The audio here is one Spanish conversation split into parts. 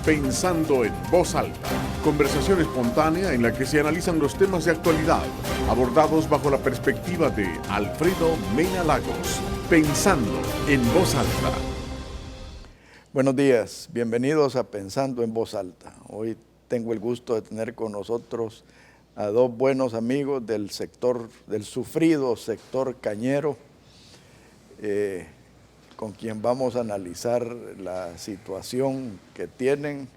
Pensando en Voz Alta, conversación espontánea en la que se analizan los temas de actualidad, abordados bajo la perspectiva de Alfredo Mena Lagos. Pensando en Voz Alta. Buenos días, bienvenidos a Pensando en Voz Alta. Hoy tengo el gusto de tener con nosotros a dos buenos amigos del sector, del sufrido sector cañero, con quien vamos a analizar la situación que tienen,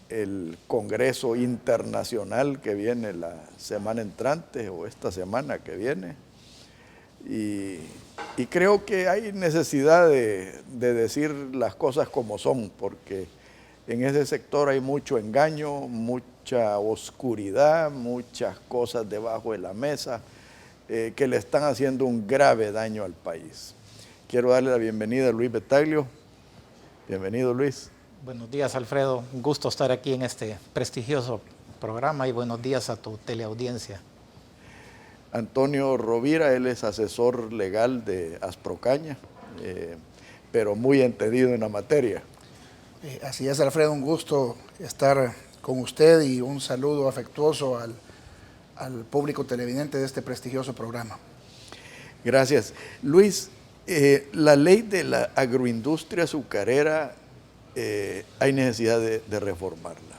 el Congreso Internacional que viene la semana entrante o esta semana que viene. Y creo que hay necesidad de decir las cosas como son, porque en ese sector hay mucho engaño, mucha oscuridad, muchas cosas debajo de la mesa que le están haciendo un grave daño al país. Quiero darle la bienvenida a Luis Betaglio. Bienvenido, Luis. Buenos días, Alfredo. Un gusto estar aquí en este prestigioso programa y buenos días a tu teleaudiencia. Antonio Rovira, él es asesor legal de Asprocaña, pero muy entendido en la materia. Así es, Alfredo, un gusto estar con usted y un saludo afectuoso al público televidente de este prestigioso programa. Gracias. Luis, la ley de la agroindustria azucarera hay necesidad de reformarla,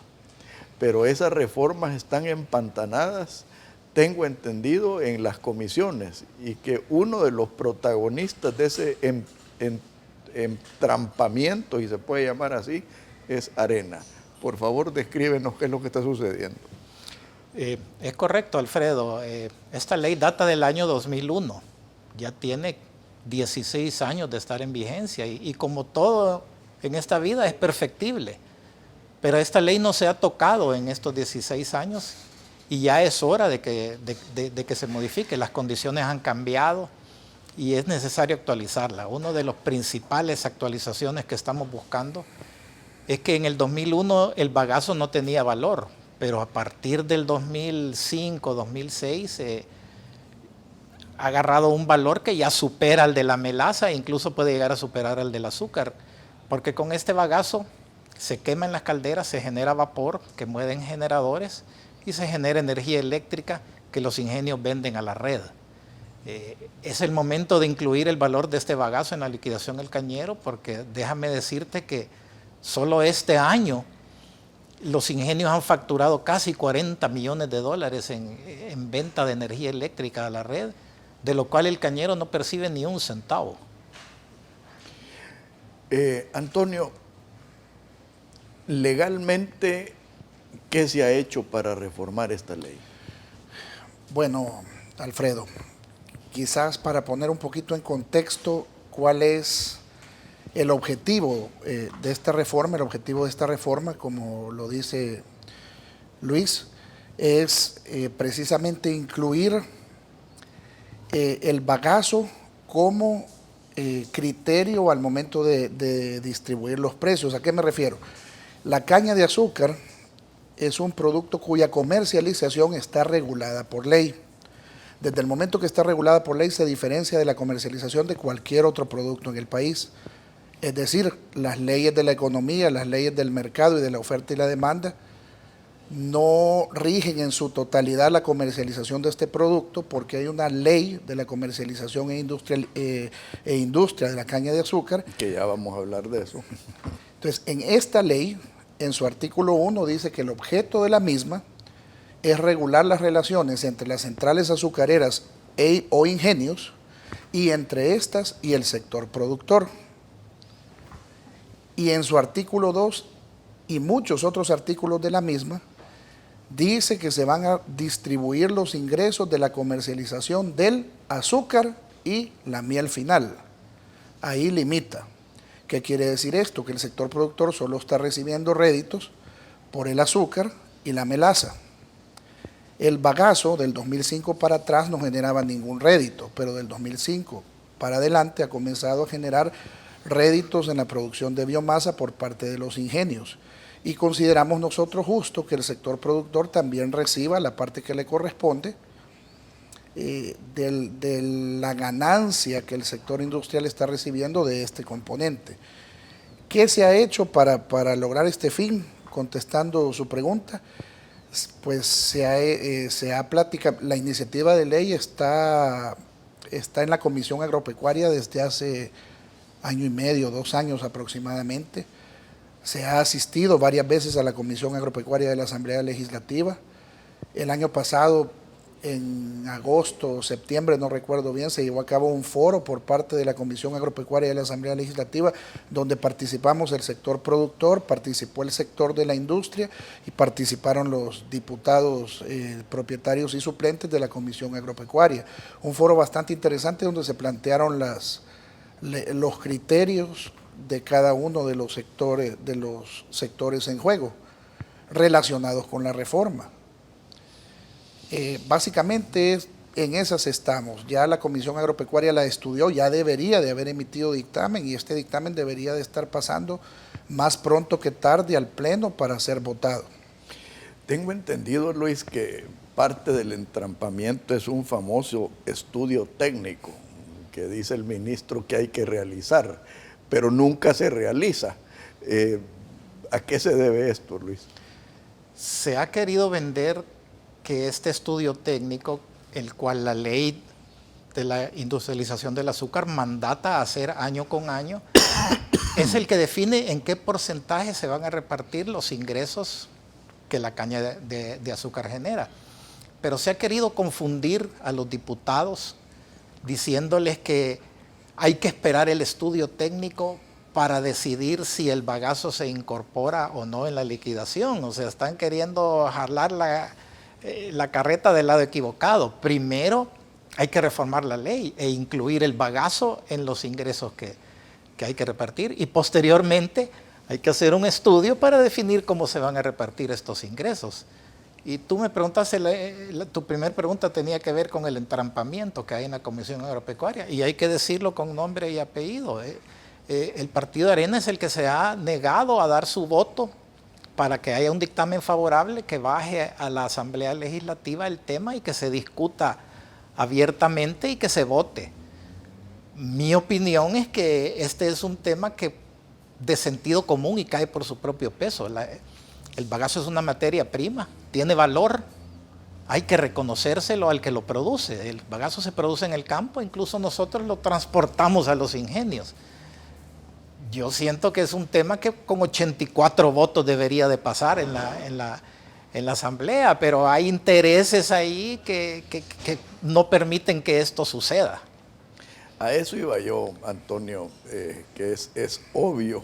pero esas reformas están empantanadas, tengo entendido, en las comisiones, y que uno de los protagonistas de ese entrampamiento, y se puede llamar así, es Arena. Por favor, descríbenos qué es lo que está sucediendo. Es correcto, Alfredo. Esta ley data del año 2001. Ya tiene 16 años de estar en vigencia y como todo en esta vida es perfectible. Pero esta ley no se ha tocado en estos 16 años y ya es hora de que se modifique. Las condiciones han cambiado y es necesario actualizarla. Una de las principales actualizaciones que estamos buscando es que en el 2001 el bagazo no tenía valor, pero a partir del 2005, 2006 ha agarrado un valor que ya supera al de la melaza e incluso puede llegar a superar al del azúcar, porque con este bagazo se quema en las calderas, se genera vapor que mueven generadores y se genera energía eléctrica que los ingenios venden a la red. Es el momento de incluir el valor de este bagazo en la liquidación del cañero, porque déjame decirte que solo este año los ingenios han facturado casi 40 millones de dólares en venta de energía eléctrica a la red, de lo cual el cañero no percibe ni un centavo. Antonio, legalmente, ¿qué se ha hecho para reformar esta ley? Bueno, Alfredo, quizás para poner un poquito en contexto cuál es el objetivo de esta reforma. El objetivo de esta reforma, como lo dice Luis, es precisamente incluir el bagazo como criterio al momento de distribuir los precios. ¿A qué me refiero? La caña de azúcar es un producto cuya comercialización está regulada por ley. Desde el momento que está regulada por ley se diferencia de la comercialización de cualquier otro producto en el país. Es decir, las leyes de la economía, las leyes del mercado y de la oferta y la demanda no rigen en su totalidad la comercialización de este producto, porque hay una ley de la comercialización e industria de la caña de azúcar. Que ya vamos a hablar de eso. Entonces, en esta ley, en su artículo 1, dice que el objeto de la misma es regular las relaciones entre las centrales azucareras o ingenios y entre estas y el sector productor. Y en su artículo 2 y muchos otros artículos de la misma, dice que se van a distribuir los ingresos de la comercialización del azúcar y la miel final. Ahí limita. ¿Qué quiere decir esto? Que el sector productor solo está recibiendo réditos por el azúcar y la melaza. El bagazo del 2005 para atrás no generaba ningún rédito, pero del 2005 para adelante ha comenzado a generar réditos en la producción de biomasa por parte de los ingenios. Y consideramos nosotros justo que el sector productor también reciba la parte que le corresponde de la ganancia que el sector industrial está recibiendo de este componente. ¿Qué se ha hecho para lograr este fin? Contestando su pregunta, pues se ha platicado, la iniciativa de ley está en la Comisión Agropecuaria desde hace año y medio, 2 años aproximadamente. Se ha asistido varias veces a la Comisión Agropecuaria de la Asamblea Legislativa. El año pasado, en agosto o septiembre, no recuerdo bien, se llevó a cabo un foro por parte de la Comisión Agropecuaria de la Asamblea Legislativa, donde participamos el sector productor, participó el sector de la industria y participaron los diputados propietarios y suplentes de la Comisión Agropecuaria. Un foro bastante interesante donde se plantearon los criterios de cada uno de los sectores en juego relacionados con la reforma. Básicamente en esas estamos. Ya la Comisión Agropecuaria la estudió, ya debería de haber emitido dictamen y este dictamen debería de estar pasando más pronto que tarde al Pleno para ser votado. Tengo entendido, Luis, que parte del entrampamiento es un famoso estudio técnico que dice el ministro que hay que realizar, pero nunca se realiza. ¿A qué se debe esto, Luis? Se ha querido vender que este estudio técnico, el cual la ley de la industrialización del azúcar mandata a hacer año con año, es el que define en qué porcentaje se van a repartir los ingresos que la caña de azúcar genera. Pero se ha querido confundir a los diputados diciéndoles que hay que esperar el estudio técnico para decidir si el bagazo se incorpora o no en la liquidación. O sea, están queriendo jalar la carreta del lado equivocado. Primero hay que reformar la ley e incluir el bagazo en los ingresos que hay que repartir, y posteriormente hay que hacer un estudio para definir cómo se van a repartir estos ingresos. Y tú me preguntaste, tu primera pregunta tenía que ver con el entrampamiento que hay en la Comisión Agropecuaria, y hay que decirlo con nombre y apellido. El Partido Arena es el que se ha negado a dar su voto para que haya un dictamen favorable que baje a la Asamblea Legislativa el tema y que se discuta abiertamente y que se vote. Mi opinión es que este es un tema de sentido común y cae por su propio peso. El bagazo es una materia prima, tiene valor, hay que reconocérselo al que lo produce. El bagazo se produce en el campo, incluso nosotros lo transportamos a los ingenios. Yo siento que es un tema que con 84 votos debería de pasar en la asamblea, pero hay intereses ahí que no permiten que esto suceda. A eso iba yo, Antonio, que es obvio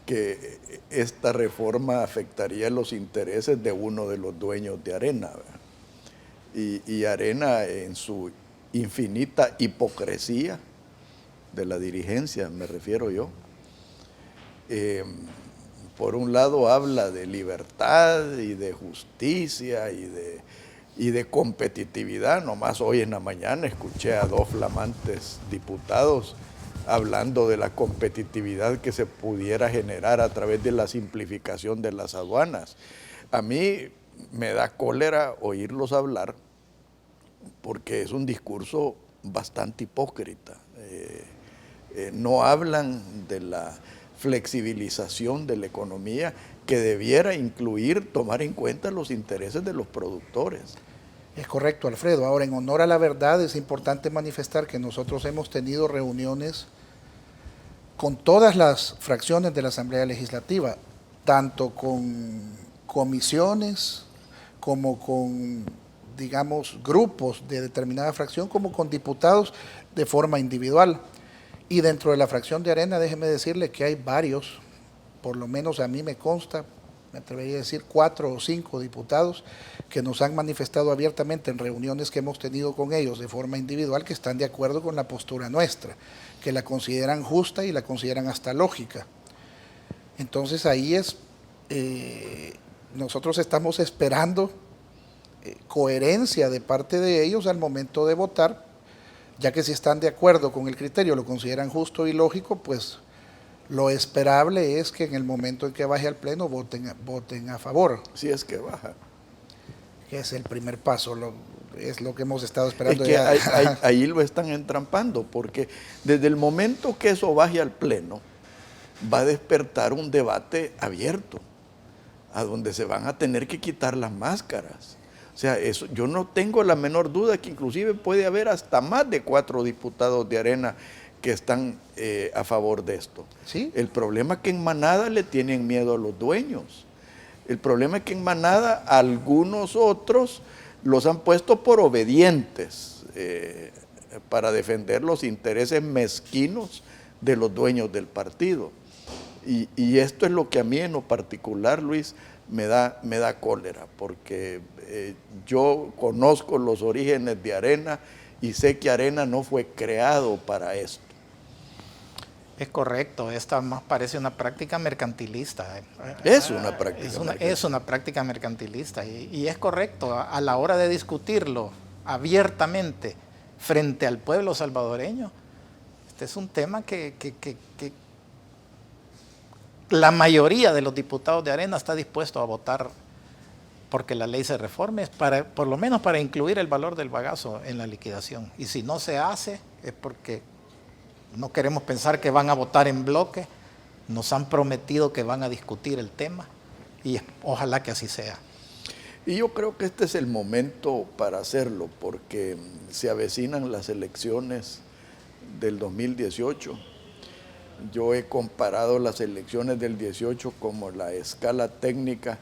que esta reforma afectaría los intereses de uno de los dueños de Arena, ¿verdad? Y Arena, en su infinita hipocresía de la dirigencia, me refiero yo, por un lado habla de libertad y de justicia y de competitividad. Nomás hoy en la mañana escuché a 2 flamantes diputados hablando de la competitividad que se pudiera generar a través de la simplificación de las aduanas. A mí me da cólera oírlos hablar porque es un discurso bastante hipócrita. No hablan de la flexibilización de la economía que debiera incluir tomar en cuenta los intereses de los productores. Es correcto, Alfredo. Ahora, en honor a la verdad, es importante manifestar que nosotros hemos tenido reuniones con todas las fracciones de la Asamblea Legislativa, tanto con comisiones como con, digamos, grupos de determinada fracción, como con diputados de forma individual. Y dentro de la fracción de Arena, déjeme decirle que hay varios, por lo menos a mí me consta, me atrevería a decir 4 o 5 diputados que nos han manifestado abiertamente en reuniones que hemos tenido con ellos de forma individual que están de acuerdo con la postura nuestra, que la consideran justa y la consideran hasta lógica. Entonces ahí nosotros estamos esperando coherencia de parte de ellos al momento de votar, ya que si están de acuerdo con el criterio, lo consideran justo y lógico, pues lo esperable es que en el momento en que baje al Pleno voten a favor. Si es que baja. Que es el primer paso, es lo que hemos estado esperando. Es que ahí lo están entrampando, porque desde el momento que eso baje al Pleno, va a despertar un debate abierto, a donde se van a tener que quitar las máscaras. O sea, eso, yo no tengo la menor duda que inclusive puede haber hasta más de 4 diputados de Arena que están a favor de esto. ¿Sí? El problema es que en Manada le tienen miedo a los dueños. El problema es que en Manada algunos otros los han puesto por obedientes para defender los intereses mezquinos de los dueños del partido. Y esto es lo que a mí en lo particular, Luis, me da cólera, porque yo conozco los orígenes de Arena y sé que Arena no fue creado para esto. Es correcto, esta más parece una práctica mercantilista. Es una práctica mercantilista. Es una práctica mercantilista y es correcto, a la hora de discutirlo abiertamente frente al pueblo salvadoreño, este es un tema que la mayoría de los diputados de Arena está dispuesto a votar porque la ley se reforme, por lo menos para incluir el valor del bagazo en la liquidación. Y si no se hace es porque no queremos pensar que van a votar en bloque, nos han prometido que van a discutir el tema y ojalá que así sea. Y yo creo que este es el momento para hacerlo, porque se avecinan las elecciones del 2018. Yo he comparado las elecciones del 18 como la escala técnica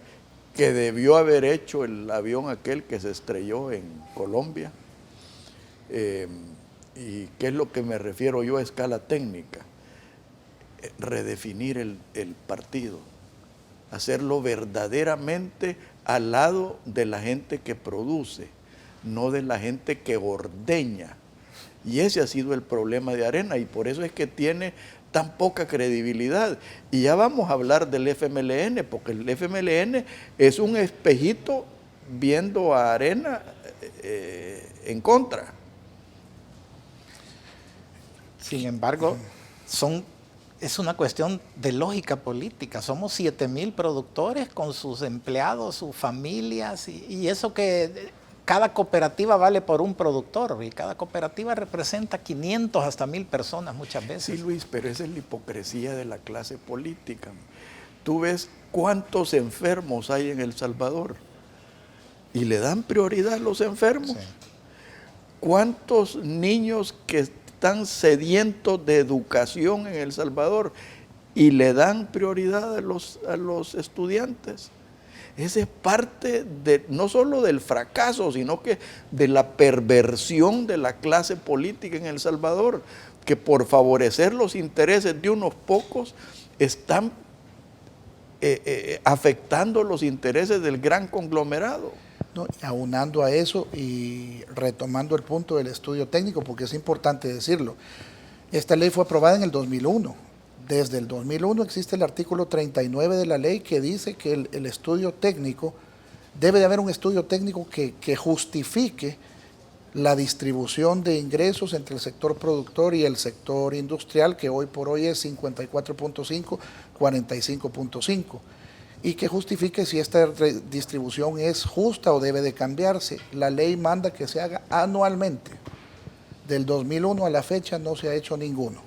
que debió haber hecho el avión aquel que se estrelló en Colombia. ¿Y qué es lo que me refiero yo a escala técnica? Redefinir el partido, hacerlo verdaderamente al lado de la gente que produce, no de la gente que ordeña. Y ese ha sido el problema de Arena, y por eso es que tiene tan poca credibilidad. Y ya vamos a hablar del FMLN, porque el FMLN es un espejito viendo a Arena en contra. Sin embargo, es una cuestión de lógica política. Somos 7,000 productores con sus empleados, sus familias, y eso que cada cooperativa vale por un productor, y cada cooperativa representa 500 hasta 1,000 personas muchas veces. Sí, Luis, pero esa es la hipocresía de la clase política. Tú ves cuántos enfermos hay en El Salvador y le dan prioridad a los enfermos. Sí. ¿Cuántos niños que están sedientos de educación en El Salvador y le dan prioridad a los estudiantes? Esa es parte no solo del fracaso, sino que de la perversión de la clase política en El Salvador, que por favorecer los intereses de unos pocos están afectando los intereses del gran conglomerado. No, aunando a eso y retomando el punto del estudio técnico, porque es importante decirlo, esta ley fue aprobada en el 2001. Desde el 2001 existe el artículo 39 de la ley que dice que el estudio técnico, debe de haber un estudio técnico que justifique la distribución de ingresos entre el sector productor y el sector industrial, que hoy por hoy es 54.5, 45.5, y que justifique si esta distribución es justa o debe de cambiarse. La ley manda que se haga anualmente. Del 2001 a la fecha no se ha hecho ninguno.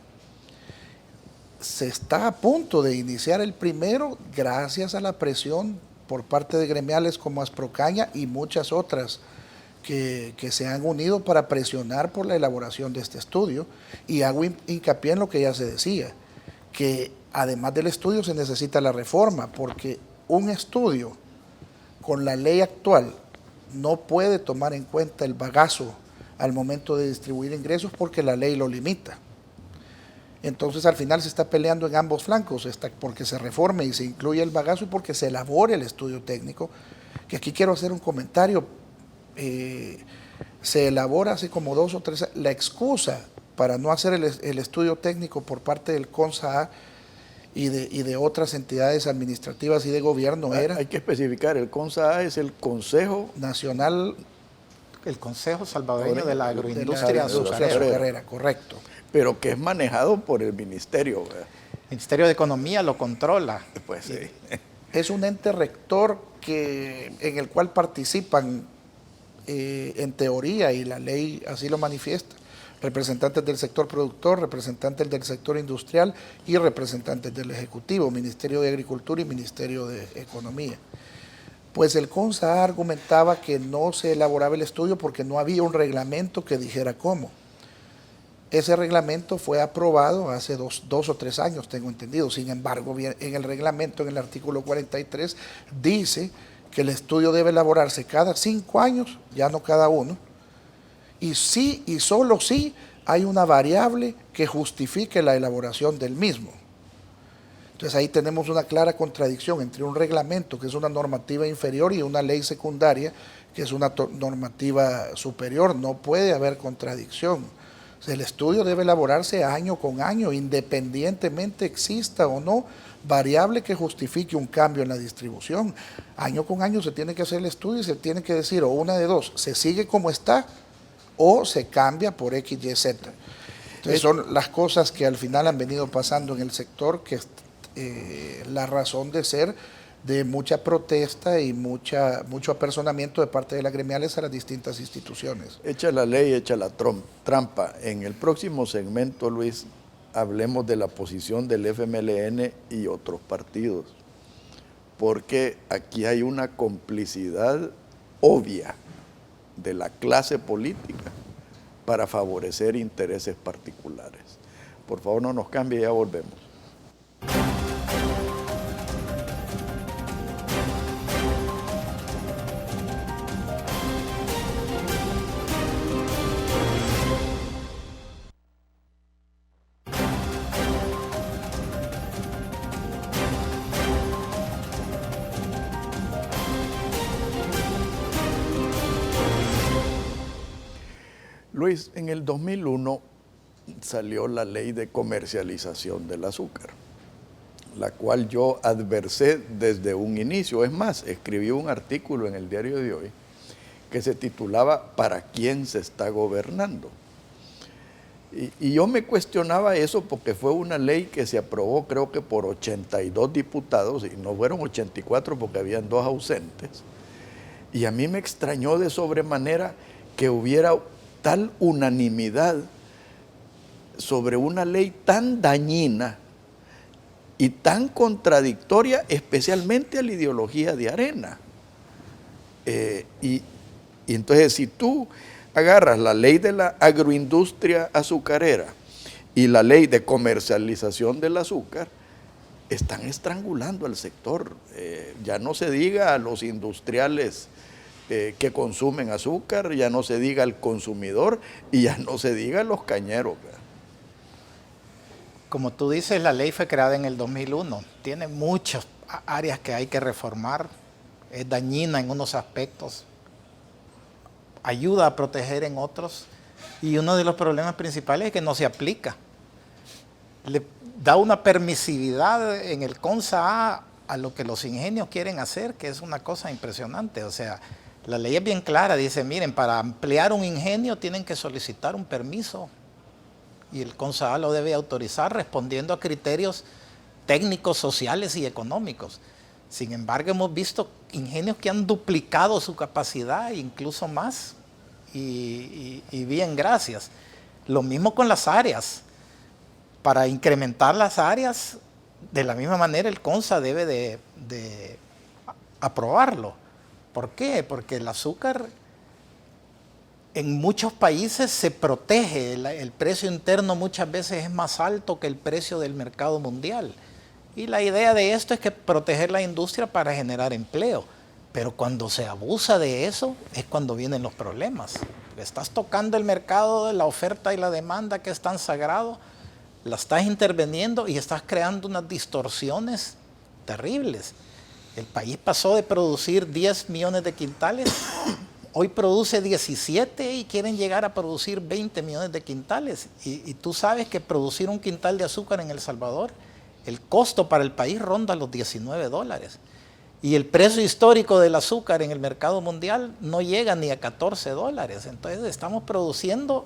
Se está a punto de iniciar el primero gracias a la presión por parte de gremiales como Asprocaña y muchas otras que se han unido para presionar por la elaboración de este estudio. Y hago hincapié en lo que ya se decía, que además del estudio se necesita la reforma, porque un estudio con la ley actual no puede tomar en cuenta el bagazo al momento de distribuir ingresos porque la ley lo limita. Entonces al final se está peleando en ambos flancos, porque se reforme y se incluya el bagazo y porque se elabore el estudio técnico, que aquí quiero hacer un comentario. Se elabora hace como 2 o 3 años. La excusa para no hacer el estudio técnico por parte del CONSA y de otras entidades administrativas y de gobierno era... Hay que especificar, el CONSA es el Consejo Nacional... El Consejo Salvadoreño de la Agroindustria Azucarera, correcto. Pero que es manejado por el Ministerio. El Ministerio de Economía lo controla. Pues sí. Es un ente rector en el cual participan, en teoría, y la ley así lo manifiesta, representantes del sector productor, representantes del sector industrial y representantes del Ejecutivo, Ministerio de Agricultura y Ministerio de Economía. Pues el CONSA argumentaba que no se elaboraba el estudio porque no había un reglamento que dijera cómo. Ese reglamento fue aprobado hace dos o tres años, tengo entendido. Sin embargo, en el reglamento, en el artículo 43, dice que el estudio debe elaborarse cada 5 años, ya no cada uno, y sí y solo si hay una variable que justifique la elaboración del mismo. Entonces ahí tenemos una clara contradicción entre un reglamento, que es una normativa inferior, y una ley secundaria, que es una normativa superior. No puede haber contradicción. O sea, el estudio debe elaborarse año con año, independientemente exista o no variable que justifique un cambio en la distribución. Año con año se tiene que hacer el estudio y se tiene que decir, o una de dos, se sigue como está o se cambia por X, Y, Z. Entonces son las cosas que al final han venido pasando en el sector, que la razón de ser de mucha protesta y mucho apersonamiento de parte de las gremiales a las distintas instituciones. Echa la ley, echa la trampa. En el próximo segmento, Luis, hablemos de la posición del FMLN y otros partidos, porque aquí hay una complicidad obvia de la clase política para favorecer intereses particulares. Por favor, no nos cambie, ya volvemos. Luis, en el 2001 salió la ley de comercialización del azúcar, la cual yo adversé desde un inicio. Es más, escribí un artículo en el diario de hoy que se titulaba ¿Para quién se está gobernando? Y yo me cuestionaba eso porque fue una ley que se aprobó creo que por 82 diputados, y no fueron 84 porque habían 2 ausentes. Y a mí me extrañó de sobremanera que hubiera tal unanimidad sobre una ley tan dañina y tan contradictoria, especialmente a la ideología de Arena. Y entonces, si tú agarras la ley de la agroindustria azucarera y la ley de comercialización del azúcar, están estrangulando al sector. Ya no se diga a los industriales que consumen azúcar, ya no se diga al consumidor y ya no se diga a los cañeros. Como tú dices, la ley fue creada en el 2001. Tiene muchas áreas que hay que reformar. Es dañina en unos aspectos, ayuda a proteger en otros. Y uno de los problemas principales es que no se aplica. Le da una permisividad en el CONSA a lo que los ingenios quieren hacer, que es una cosa impresionante. O sea, la ley es bien clara, dice, miren, para ampliar un ingenio tienen que solicitar un permiso y el CONSA lo debe autorizar respondiendo a criterios técnicos, sociales y económicos. Sin embargo, hemos visto ingenios que han duplicado su capacidad, incluso más, y bien, gracias. Lo mismo con las áreas. Para incrementar las áreas, de la misma manera el CONSA debe de aprobarlo. ¿Por qué? Porque el azúcar en muchos países se protege, el precio interno muchas veces es más alto que el precio del mercado mundial. Y la idea de esto es que proteger la industria para generar empleo. Pero cuando se abusa de eso es cuando vienen los problemas. Estás tocando el mercado de la oferta y la demanda, que es tan sagrado, la estás interviniendo y estás creando unas distorsiones terribles. El país pasó de producir 10 millones de quintales, hoy produce 17 y quieren llegar a producir 20 millones de quintales. Y tú sabes que producir un quintal de azúcar en El Salvador, el costo para el país ronda los $19. Y el precio histórico del azúcar en el mercado mundial no llega ni a $14. Entonces estamos produciendo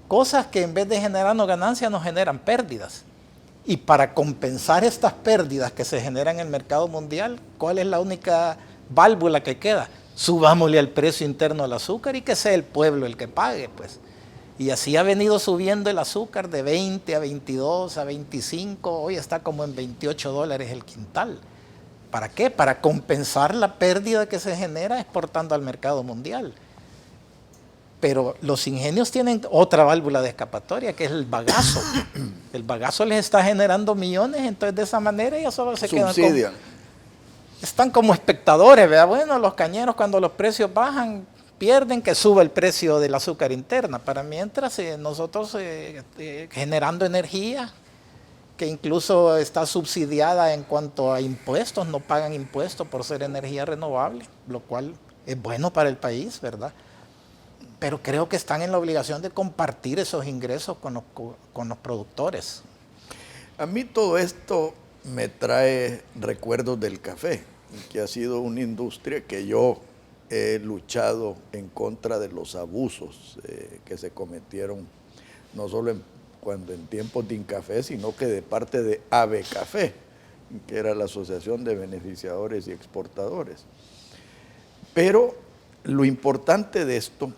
cosas que en vez de generarnos ganancias nos generan pérdidas. Y para compensar estas pérdidas que se generan en el mercado mundial, ¿cuál es la única válvula que queda? Subámosle al precio interno del azúcar y que sea el pueblo el que pague, pues. Y así ha venido subiendo el azúcar de 20 a 22 a 25, hoy está como en $28 el quintal. ¿Para qué? Para compensar la pérdida que se genera exportando al mercado mundial. Pero los ingenios tienen otra válvula de escapatoria, que es el bagazo. El bagazo les está generando millones, entonces de esa manera ellos solo se quedan subsidian. están como espectadores, ¿verdad? Bueno, los cañeros cuando los precios bajan, pierden, que suba el precio del azúcar interna. Para mientras nosotros generando energía, que incluso está subsidiada en cuanto a impuestos, no pagan impuestos por ser energía renovable, lo cual es bueno para el país, ¿verdad? Pero creo que están en la obligación de compartir esos ingresos con los productores. A mí todo esto me trae recuerdos del café, que ha sido una industria que yo he luchado en contra de los abusos que se cometieron, no solo en tiempos de Incafé, sino que de parte de ABECAFE, que era la Asociación de Beneficiadores y Exportadores. Pero lo importante de esto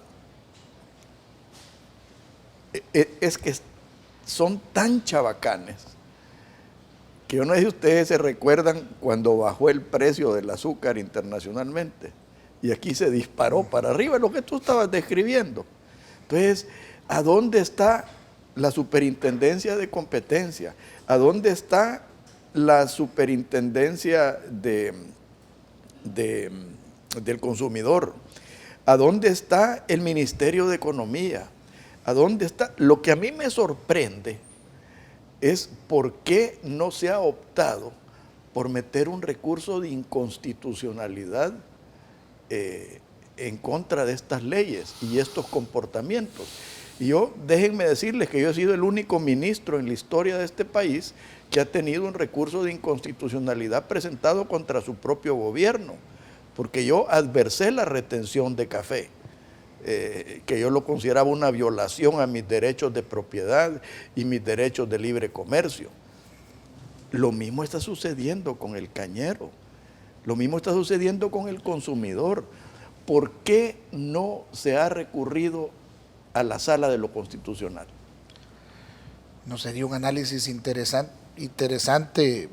es que son tan chabacanes que yo no sé si ustedes se recuerdan cuando bajó el precio del azúcar internacionalmente y aquí se disparó para arriba, lo que tú estabas describiendo. Entonces, ¿a dónde está la superintendencia de competencia? ¿A dónde está la superintendencia del consumidor? ¿A dónde está el Ministerio de Economía? ¿A dónde está? Lo que a mí me sorprende es por qué no se ha optado por meter un recurso de inconstitucionalidad en contra de estas leyes y estos comportamientos. Y yo, déjenme decirles que yo he sido el único ministro en la historia de este país que ha tenido un recurso de inconstitucionalidad presentado contra su propio gobierno, porque yo adversé la retención de café, que yo lo consideraba una violación a mis derechos de propiedad y mis derechos de libre comercio. Lo mismo está sucediendo con el cañero, lo mismo está sucediendo con el consumidor. ¿Por qué no se ha recurrido a la sala de lo constitucional? No, sería un análisis interesante.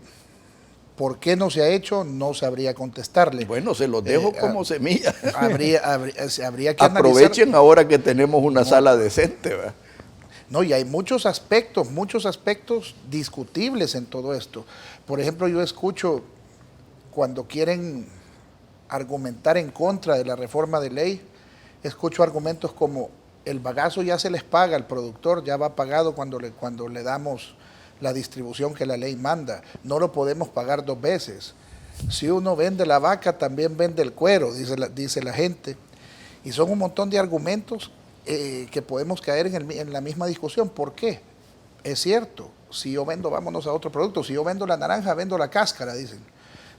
¿Por qué no se ha hecho? No sabría contestarle. Bueno, se los dejo como semilla. Habría que aprovechen analizar. Ahora que tenemos una sala decente, ¿verdad? No, y hay muchos aspectos discutibles en todo esto. Por ejemplo, yo escucho cuando quieren argumentar en contra de la reforma de ley, escucho argumentos como el bagazo ya se les paga al productor, ya va pagado cuando le damos la distribución que la ley manda, no lo podemos pagar 2 veces. Si uno vende la vaca, también vende el cuero, dice la gente. Y son un montón de argumentos que podemos caer en la misma discusión. ¿Por qué? Es cierto, si yo vendo, vámonos a otro producto, si yo vendo la naranja, vendo la cáscara, dicen.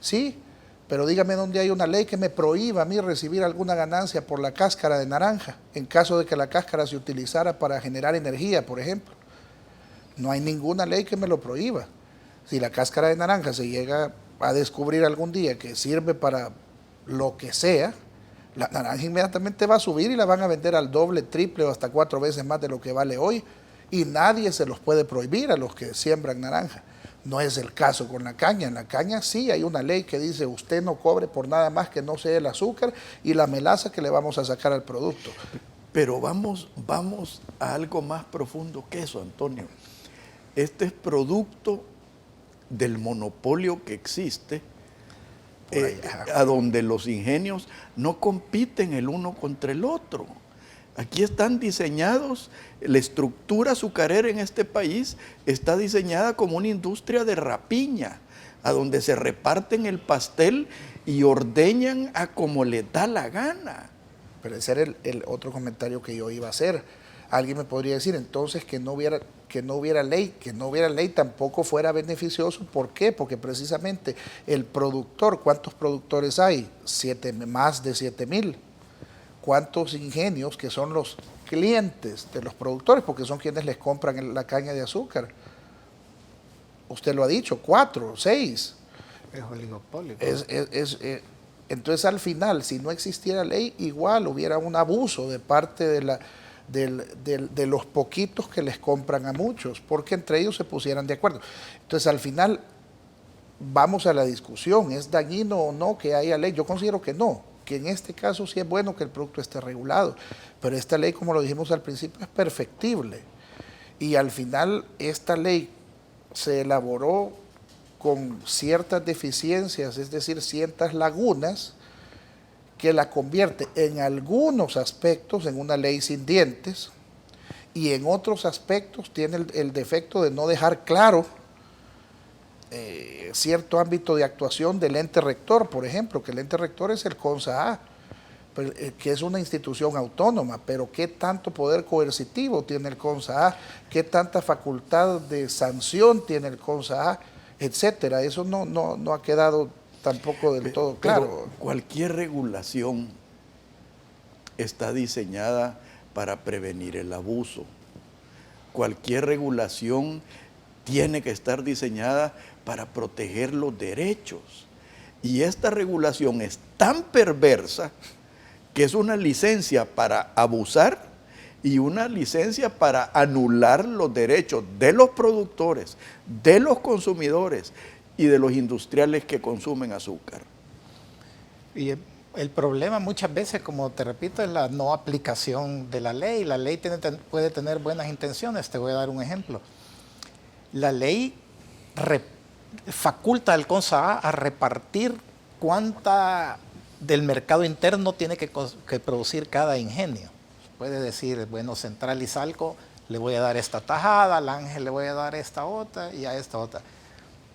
Sí, pero dígame dónde hay una ley que me prohíba a mí recibir alguna ganancia por la cáscara de naranja, en caso de que la cáscara se utilizara para generar energía, por ejemplo. No hay ninguna ley que me lo prohíba. Si la cáscara de naranja se llega a descubrir algún día que sirve para lo que sea, la naranja inmediatamente va a subir y la van a vender al doble, triple o hasta 4 veces más de lo que vale hoy. Y nadie se los puede prohibir a los que siembran naranja. No es el caso con la caña. En la caña sí hay una ley que dice usted no cobre por nada más que no sea el azúcar y la melaza que le vamos a sacar al producto. Pero vamos a algo más profundo que eso, Antonio. Este es producto del monopolio que existe, a donde los ingenios no compiten el uno contra el otro. Aquí están diseñados, la estructura azucarera en este país está diseñada como una industria de rapiña, a donde se reparten el pastel y ordeñan a como les da la gana. Pero ese era el otro comentario que yo iba a hacer. Alguien me podría decir entonces que no hubiera ley tampoco fuera beneficioso. ¿Por qué? Porque precisamente el productor, ¿cuántos productores hay? Más de 7,000. ¿Cuántos ingenios que son los clientes de los productores? Porque son quienes les compran la caña de azúcar. Usted lo ha dicho, 4, 6. Es oligopolio. Entonces al final, si no existiera ley, igual hubiera un abuso de parte de los poquitos que les compran a muchos, porque entre ellos se pusieran de acuerdo. Entonces, al final, vamos a la discusión, ¿es dañino o no que haya ley? Yo considero que no, que en este caso sí es bueno que el producto esté regulado, pero esta ley, como lo dijimos al principio, es perfectible. Y al final, esta ley se elaboró con ciertas deficiencias, es decir, ciertas lagunas, que la convierte en algunos aspectos en una ley sin dientes y en otros aspectos tiene el defecto de no dejar claro cierto ámbito de actuación del ente rector, por ejemplo, que el ente rector es el CONSA-A, que es una institución autónoma, pero qué tanto poder coercitivo tiene el CONSA-A, qué tanta facultad de sanción tiene el CONSA-A, etcétera. Eso no ha quedado tampoco del todo claro. Pero cualquier regulación está diseñada para prevenir el abuso. Cualquier regulación tiene que estar diseñada para proteger los derechos. Y esta regulación es tan perversa que es una licencia para abusar y una licencia para anular los derechos de los productores, de los consumidores y de los industriales que consumen azúcar. Y el problema muchas veces, como te repito, es la no aplicación de la ley. La ley puede tener buenas intenciones. Te voy a dar un ejemplo. La ley faculta al CONSA-A a repartir cuánta del mercado interno tiene que producir cada ingenio. Puede decir, bueno, Central Izalco le voy a dar esta tajada, al Ángel le voy a dar esta otra y a esta otra.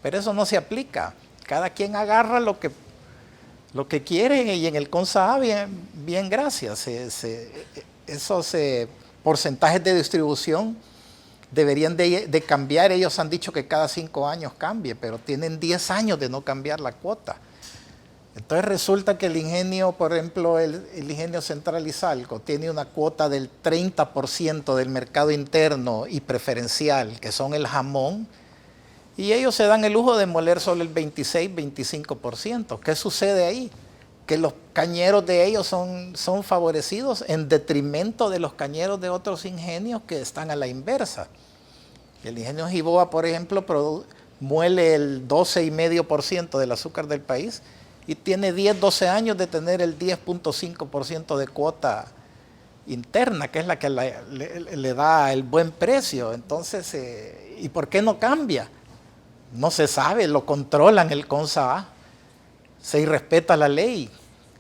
Pero eso no se aplica. Cada quien agarra lo que quiere y en el CONSA-A, bien gracias. Esos porcentajes de distribución deberían de cambiar. Ellos han dicho que cada 5 años cambie, pero tienen 10 años de no cambiar la cuota. Entonces resulta que el ingenio, por ejemplo, el ingenio Central Izalco tiene una cuota del 30% del mercado interno y preferencial, que son el jamón, y ellos se dan el lujo de moler solo el 26-25%. ¿Qué sucede ahí? Que los cañeros de ellos son favorecidos en detrimento de los cañeros de otros ingenios que están a la inversa. El ingenio Jiboa, por ejemplo, muele el 12,5% del azúcar del país y tiene 10-12 años de tener el 10,5% de cuota interna, que es la que le da el buen precio. Entonces, ¿y por qué no cambia? No se sabe, lo controlan el CONSA-A, se irrespeta la ley.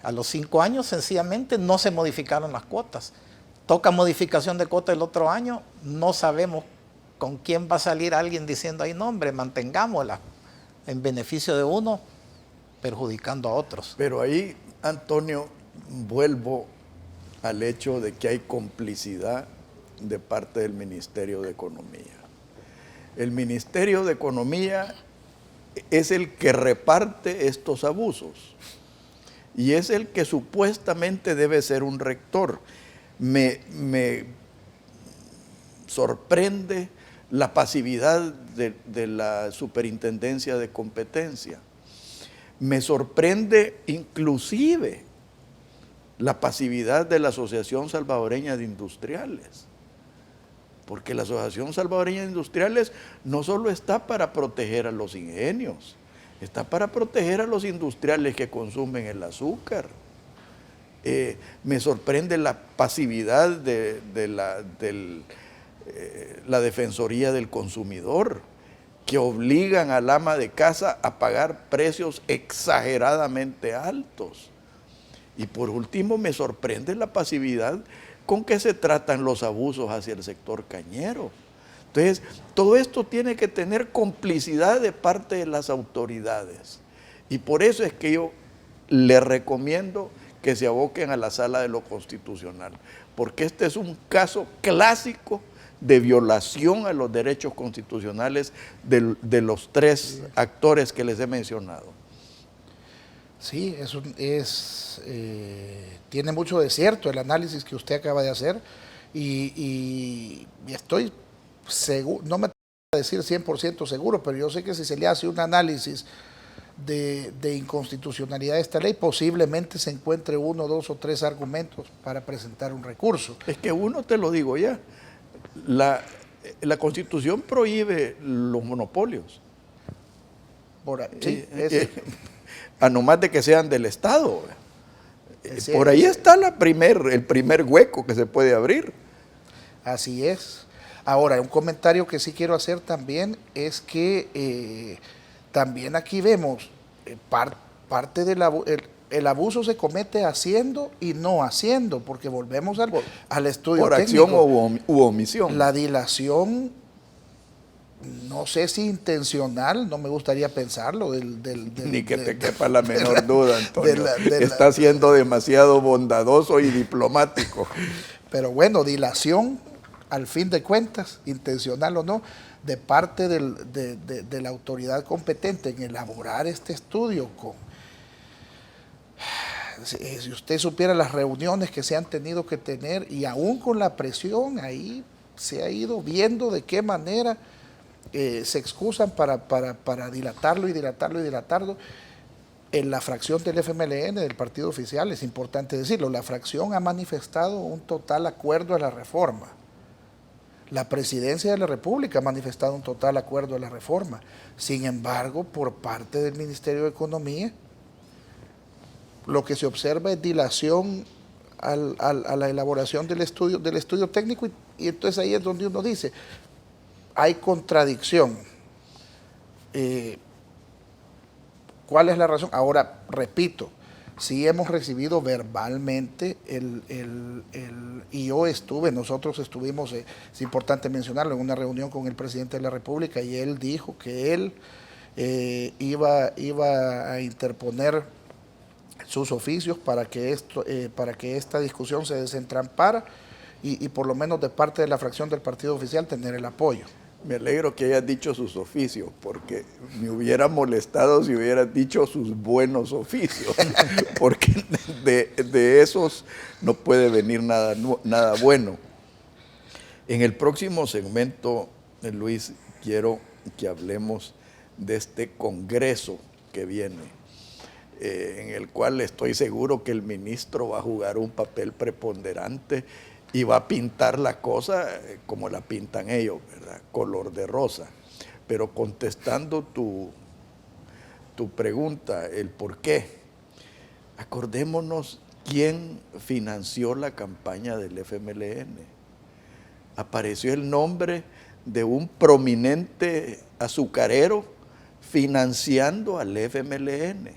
A los 5 años sencillamente no se modificaron las cuotas. Toca modificación de cuota el otro año, no sabemos con quién va a salir alguien diciendo, ay no hombre, mantengámosla en beneficio de uno, perjudicando a otros. Pero ahí, Antonio, vuelvo al hecho de que hay complicidad de parte del Ministerio de Economía. El Ministerio de Economía es el que reparte estos abusos y es el que supuestamente debe ser un rector. Me sorprende la pasividad de la Superintendencia de Competencia. Me sorprende inclusive la pasividad de la Asociación Salvadoreña de Industriales. Porque la Asociación Salvadoreña de Industriales no solo está para proteger a los ingenios, está para proteger a los industriales que consumen el azúcar. Me sorprende la pasividad de la Defensoría del Consumidor, que obligan al ama de casa a pagar precios exageradamente altos. Y por último, me sorprende la pasividad con que se tratan los abusos hacia el sector cañero. Entonces, todo esto tiene que tener complicidad de parte de las autoridades. Y por eso es que yo les recomiendo que se aboquen a la Sala de lo Constitucional, porque este es un caso clásico de violación a los derechos constitucionales de los 3 actores que les he mencionado. Sí, tiene mucho de cierto el análisis que usted acaba de hacer y estoy seguro, no me atrevo a decir 100% seguro, pero yo sé que si se le hace un análisis de inconstitucionalidad de esta ley, posiblemente se encuentre 1, 2 o 3 argumentos para presentar un recurso. Es que uno, te lo digo ya, la Constitución prohíbe los monopolios. Sí, A no más de que sean del Estado. Por ahí es, está el primer hueco que se puede abrir. Así es. Ahora, un comentario que sí quiero hacer también es que también aquí vemos parte del el abuso se comete haciendo y no haciendo, porque volvemos al estudio por técnico. acción u omisión. La dilación, no sé si intencional, no me gustaría pensarlo. Ni que te quepa la menor duda, Antonio. Está siendo demasiado bondadoso y diplomático. Pero bueno, dilación, al fin de cuentas, intencional o no, de parte de la autoridad competente en elaborar este estudio. Si usted supiera las reuniones que se han tenido que tener, y aún con la presión, ahí se ha ido viendo de qué manera se excusan para dilatarlo y dilatarlo y dilatarlo. En la fracción del FMLN, del partido oficial, es importante decirlo, la fracción ha manifestado un total acuerdo a la reforma. La presidencia de la República ha manifestado un total acuerdo a la reforma. Sin embargo, por parte del Ministerio de Economía, lo que se observa es dilación a la elaboración del estudio técnico, y entonces ahí es donde uno dice, hay contradicción. ¿Cuál es la razón? Ahora, repito, sí hemos recibido verbalmente y nosotros estuvimos, es importante mencionarlo, en una reunión con el presidente de la República, y él dijo que él iba a interponer sus oficios para que esta discusión se desentrampara y por lo menos de parte de la fracción del partido oficial tener el apoyo. Me alegro que hayas dicho sus oficios, porque me hubiera molestado si hubieras dicho sus buenos oficios, porque de esos no puede venir nada bueno. En el próximo segmento, Luis, quiero que hablemos de este congreso que viene, en el cual estoy seguro que el ministro va a jugar un papel preponderante y va a pintar la cosa como la pintan ellos, ¿verdad? Color de rosa. Pero contestando tu pregunta, el por qué, acordémonos quién financió la campaña del FMLN. Apareció el nombre de un prominente azucarero financiando al FMLN.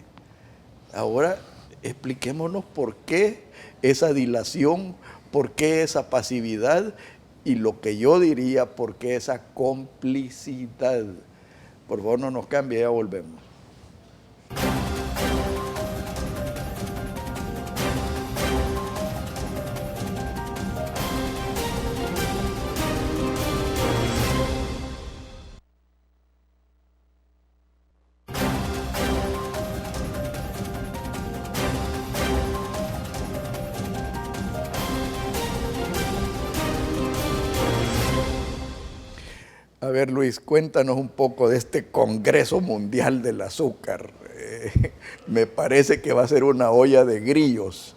Ahora expliquémonos por qué esa dilación, por qué esa pasividad y lo que yo diría, por qué esa complicidad. Por favor, no nos cambie, ya volvemos. A ver, Luis, cuéntanos un poco de este Congreso Mundial del Azúcar. Me parece que va a ser una olla de grillos.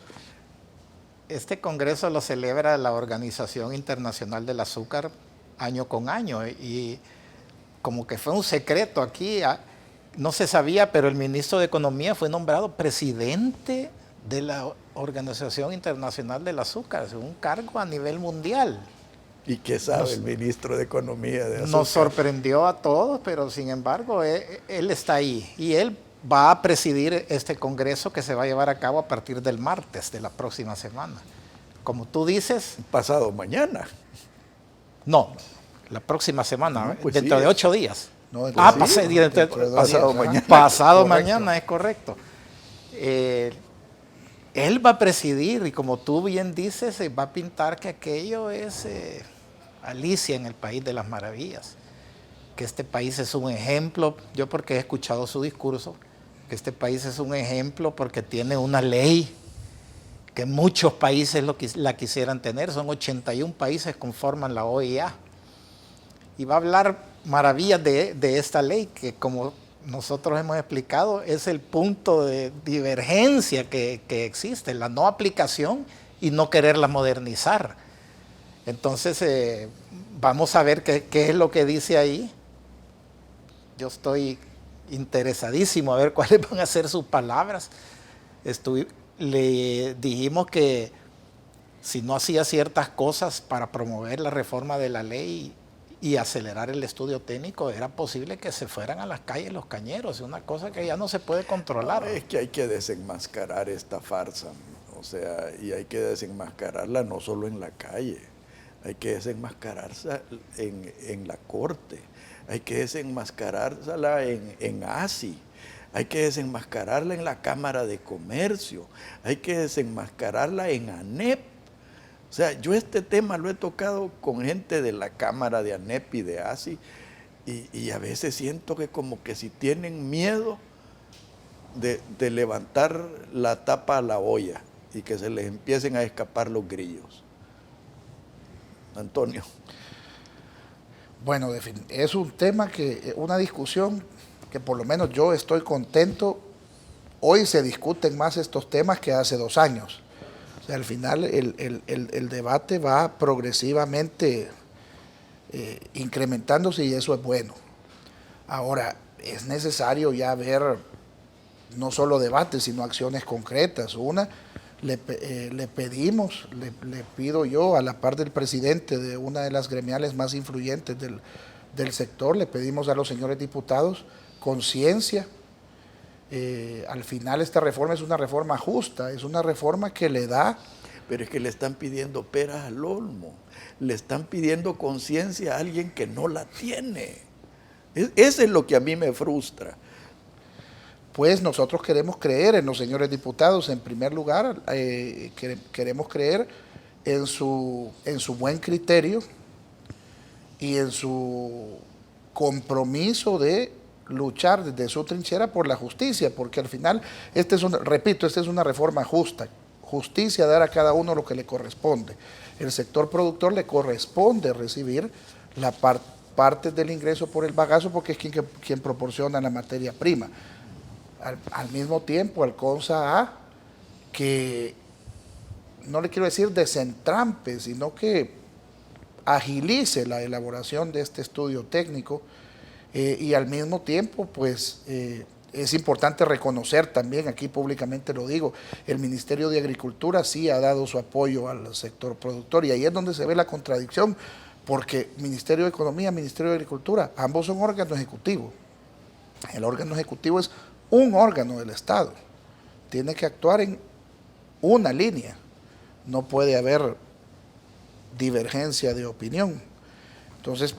Este congreso lo celebra la Organización Internacional del Azúcar año con año, y como que fue un secreto aquí, no se sabía, pero el ministro de Economía fue nombrado presidente de la Organización Internacional del Azúcar, es un cargo a nivel mundial. ¿Y qué sabe el ministro de Economía de azúcar? Nos sorprendió a todos, pero sin embargo él está ahí, y él va a presidir este congreso que se va a llevar a cabo a partir del martes de la próxima semana. Como tú dices... Pasado mañana. No, la próxima semana, no, pues dentro sí, de 8 días. No, pasado mañana. Pasado mañana, es correcto. Él va a presidir, y como tú bien dices, va a pintar que aquello es Alicia en el País de las Maravillas, que este país es un ejemplo. Yo, porque he escuchado su discurso, que este país es un ejemplo porque tiene una ley que muchos países la quisieran tener. Son 81 países que conforman la OEA, y va a hablar maravillas de esta ley, que como nosotros hemos explicado, es el punto de divergencia que existe, la no aplicación y no quererla modernizar. Entonces, vamos a ver qué es lo que dice ahí. Yo estoy interesadísimo a ver cuáles van a ser sus palabras. Le dijimos que si no hacía ciertas cosas para promover la reforma de la ley y acelerar el estudio técnico, era posible que se fueran a las calles los cañeros. Es una cosa que ya no se puede controlar. Es que hay que desenmascarar esta farsa, o sea, y hay que desenmascararla no solo en la calle, hay que desenmascararla en la corte, hay que desenmascararla en ASI, hay que desenmascararla en la Cámara de Comercio, hay que desenmascararla en ANEP. O sea, yo este tema lo he tocado con gente de la Cámara de ANEP y de ASI y a veces siento que como que si tienen miedo de levantar la tapa a la olla y que se les empiecen a escapar los grillos. Antonio. Bueno, es un tema una discusión que por lo menos yo estoy contento. Hoy se discuten más estos temas que hace 2 años. O sea, al final el debate va progresivamente incrementándose y eso es bueno. Ahora, es necesario ya ver no solo debates, sino acciones concretas. Una, le pido yo, a la par del presidente de una de las gremiales más influyentes del sector, le pedimos a los señores diputados conciencia. Al final esta reforma es una reforma justa, es una reforma que le da... Pero es que le están pidiendo peras al olmo, le están pidiendo conciencia a alguien que no la tiene. Eso es lo que a mí me frustra. Pues nosotros queremos creer en los señores diputados, en primer lugar, queremos creer en su buen criterio y en su compromiso de luchar desde su trinchera por la justicia, porque al final, esta es una reforma justa, justicia, dar a cada uno lo que le corresponde. El sector productor le corresponde recibir la parte del ingreso por el bagazo porque es quien proporciona la materia prima. Al mismo tiempo, al CONSA que no le quiero decir desentrampe, sino que agilice la elaboración de este estudio técnico y al mismo tiempo, pues es importante reconocer también, aquí públicamente lo digo, el Ministerio de Agricultura sí ha dado su apoyo al sector productor y ahí es donde se ve la contradicción, porque Ministerio de Economía, Ministerio de Agricultura, ambos son órganos ejecutivos. El órgano ejecutivo es un órgano del Estado, tiene que actuar en una línea, no puede haber divergencia de opinión. Entonces,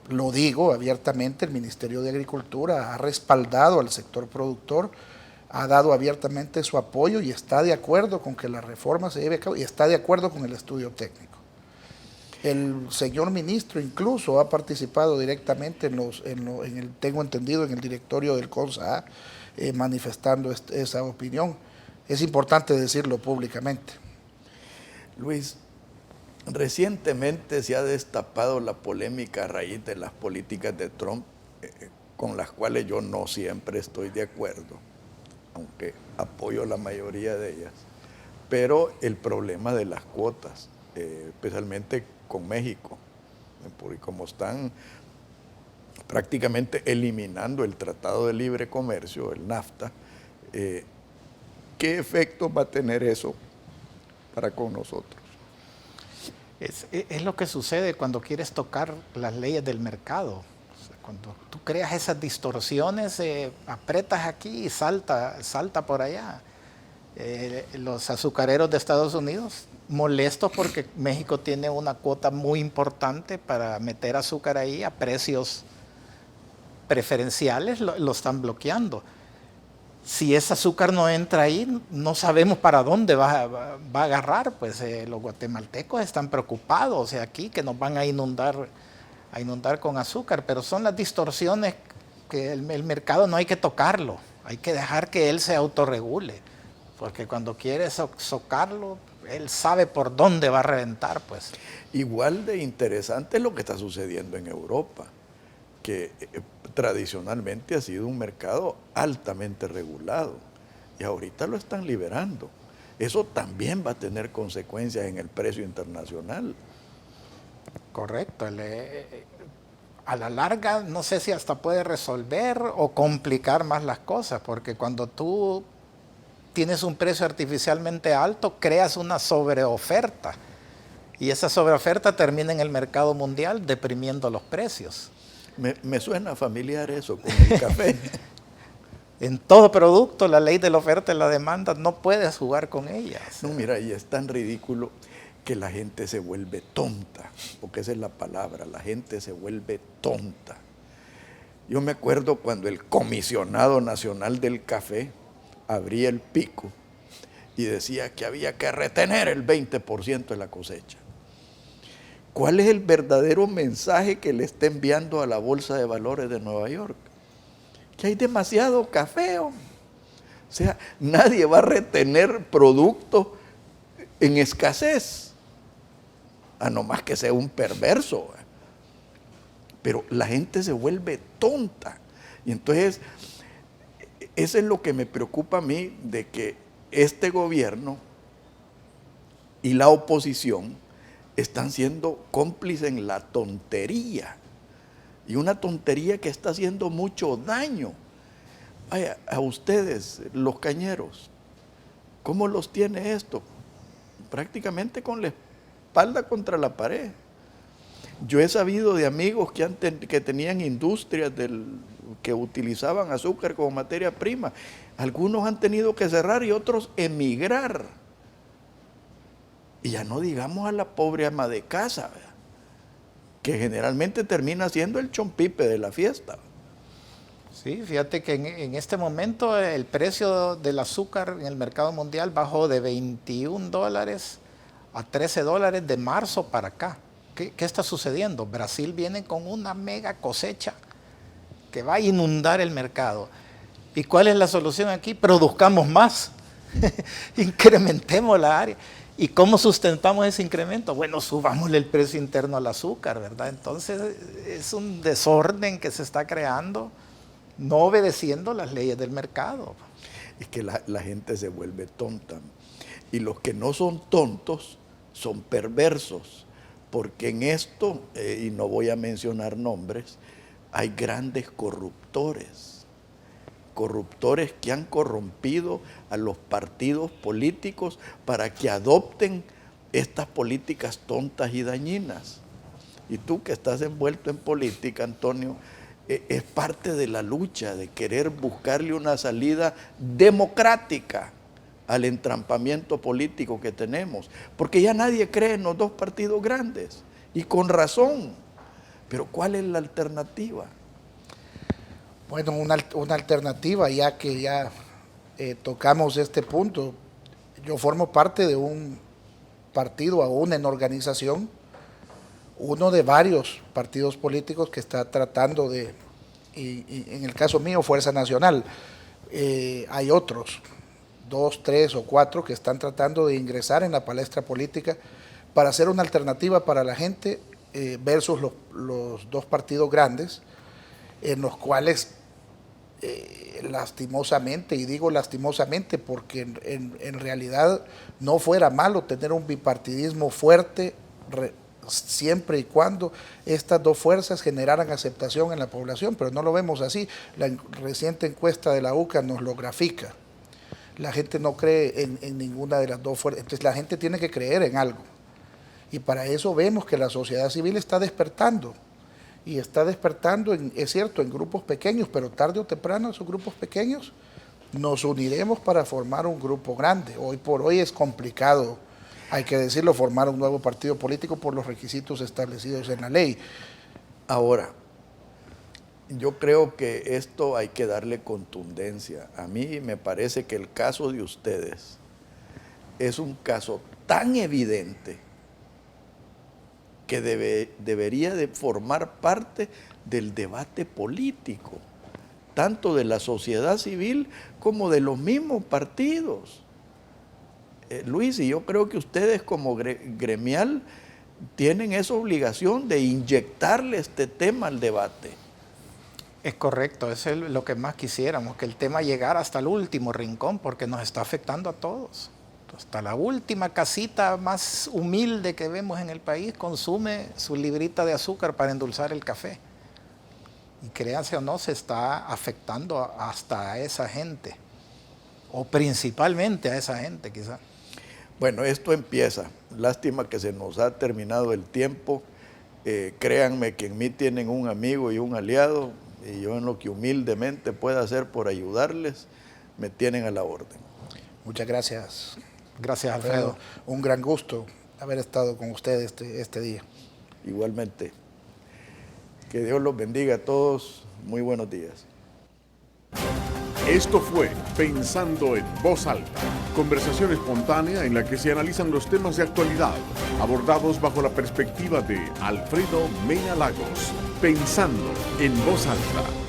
lo digo abiertamente, el Ministerio de Agricultura ha respaldado al sector productor, ha dado abiertamente su apoyo y está de acuerdo con que la reforma se lleve a cabo y está de acuerdo con el estudio técnico. El señor ministro incluso ha participado directamente tengo entendido, en el directorio del CONSA, manifestando esa opinión. Es importante decirlo públicamente. Luis, recientemente se ha destapado la polémica a raíz de las políticas de Trump, con las cuales yo no siempre estoy de acuerdo, aunque apoyo la mayoría de ellas. Pero el problema de las cuotas, especialmente con México, porque como están prácticamente eliminando el Tratado de Libre Comercio, el NAFTA, ¿qué efecto va a tener eso para con nosotros? Es lo que sucede cuando quieres tocar las leyes del mercado. O sea, cuando tú creas esas distorsiones, apretas aquí y salta por allá. Los azucareros de Estados Unidos molestos porque México tiene una cuota muy importante para meter azúcar ahí a precios preferenciales, lo están bloqueando. Si ese azúcar no entra ahí, no sabemos para dónde va a agarrar, pues los guatemaltecos están preocupados, o sea, aquí que nos van a inundar con azúcar, pero son las distorsiones que el mercado no hay que tocarlo, hay que dejar que él se autorregule, porque cuando quiere socarlo, él sabe por dónde va a reventar, pues. Igual de interesante es lo que está sucediendo en Europa, que tradicionalmente ha sido un mercado altamente regulado y ahorita lo están liberando. Eso también va a tener consecuencias en el precio internacional. Correcto. A la larga, no sé si hasta puede resolver o complicar más las cosas, porque cuando tú tienes un precio artificialmente alto, creas una sobreoferta. Y esa sobreoferta termina en el mercado mundial deprimiendo los precios. Me suena familiar eso con el café. En todo producto, la ley de la oferta y la demanda, no puedes jugar con ellas. No, mira, y es tan ridículo que la gente se vuelve tonta, porque esa es la palabra, la gente se vuelve tonta. Yo me acuerdo cuando el Comisionado Nacional del Café abría el pico y decía que había que retener el 20% de la cosecha. ¿Cuál es el verdadero mensaje que le está enviando a la Bolsa de Valores de Nueva York? Que hay demasiado café, hombre. O sea, nadie va a retener productos en escasez, a no más que sea un perverso. Pero la gente se vuelve tonta. Y entonces, eso es lo que me preocupa a mí, de que este gobierno y la oposición están siendo cómplices en la tontería. Y una tontería que está haciendo mucho daño. Vaya, a ustedes, los cañeros, ¿cómo los tiene esto? Prácticamente con la espalda contra la pared. Yo he sabido de amigos que tenían industrias que utilizaban azúcar como materia prima. Algunos han tenido que cerrar y otros emigrar. Y ya no digamos a la pobre ama de casa, ¿verdad?, que generalmente termina siendo el chompipe de la fiesta. Sí, fíjate que en este momento el precio del azúcar en el mercado mundial bajó de $21 a $13 de marzo para acá. ¿Qué está sucediendo? Brasil viene con una mega cosecha que va a inundar el mercado. ¿Y cuál es la solución aquí? Produzcamos más, incrementemos la área. ¿Y cómo sustentamos ese incremento? Bueno, subámosle el precio interno al azúcar, ¿verdad? Entonces es un desorden que se está creando, no obedeciendo las leyes del mercado. Es que la gente se vuelve tonta. Y los que no son tontos son perversos. Porque en esto, y no voy a mencionar nombres, hay grandes corruptores. Corruptores que han corrompido a los partidos políticos para que adopten estas políticas tontas y dañinas. Y tú que estás envuelto en política, Antonio, es parte de la lucha de querer buscarle una salida democrática al entrampamiento político que tenemos, porque ya nadie cree en los dos partidos grandes, y con razón. Pero ¿cuál es la alternativa? Bueno, una alternativa, ya que tocamos este punto. Yo formo parte de un partido, aún en organización, uno de varios partidos políticos que está tratando y en el caso mío, Fuerza Nacional, hay otros, 2, 3 o 4 que están tratando de ingresar en la palestra política para hacer una alternativa para la gente versus los dos partidos grandes, en los cuales lastimosamente, y digo lastimosamente porque en realidad no fuera malo tener un bipartidismo fuerte siempre y cuando estas dos fuerzas generaran aceptación en la población, pero no lo vemos así. La reciente encuesta de la UCA nos lo grafica. La gente no cree en ninguna de las dos fuerzas, entonces la gente tiene que creer en algo. Y para eso vemos que la sociedad civil está despertando. Y está despertando, es cierto, en grupos pequeños, pero tarde o temprano esos grupos pequeños nos uniremos para formar un grupo grande. Hoy por hoy es complicado, hay que decirlo, formar un nuevo partido político por los requisitos establecidos en la ley. Ahora, yo creo que esto hay que darle contundencia. A mí me parece que el caso de ustedes es un caso tan evidente que debería de formar parte del debate político, tanto de la sociedad civil como de los mismos partidos. Luis, y yo creo que ustedes como gremial tienen esa obligación de inyectarle este tema al debate. Es correcto, eso es lo que más quisiéramos, que el tema llegara hasta el último rincón, porque nos está afectando a todos. Hasta la última casita más humilde que vemos en el país consume su librita de azúcar para endulzar el café. Y créanse o no, se está afectando hasta a esa gente, o principalmente a esa gente quizás. Bueno, esto empieza. Lástima que se nos ha terminado el tiempo. Créanme que en mí tienen un amigo y un aliado, y yo en lo que humildemente pueda hacer por ayudarles, me tienen a la orden. Muchas gracias. Gracias, Alfredo. Un gran gusto haber estado con ustedes este día. Igualmente. Que Dios los bendiga a todos. Muy buenos días. Esto fue Pensando en Voz Alta, conversación espontánea en la que se analizan los temas de actualidad, abordados bajo la perspectiva de Alfredo Mena Lagos. Pensando en Voz Alta.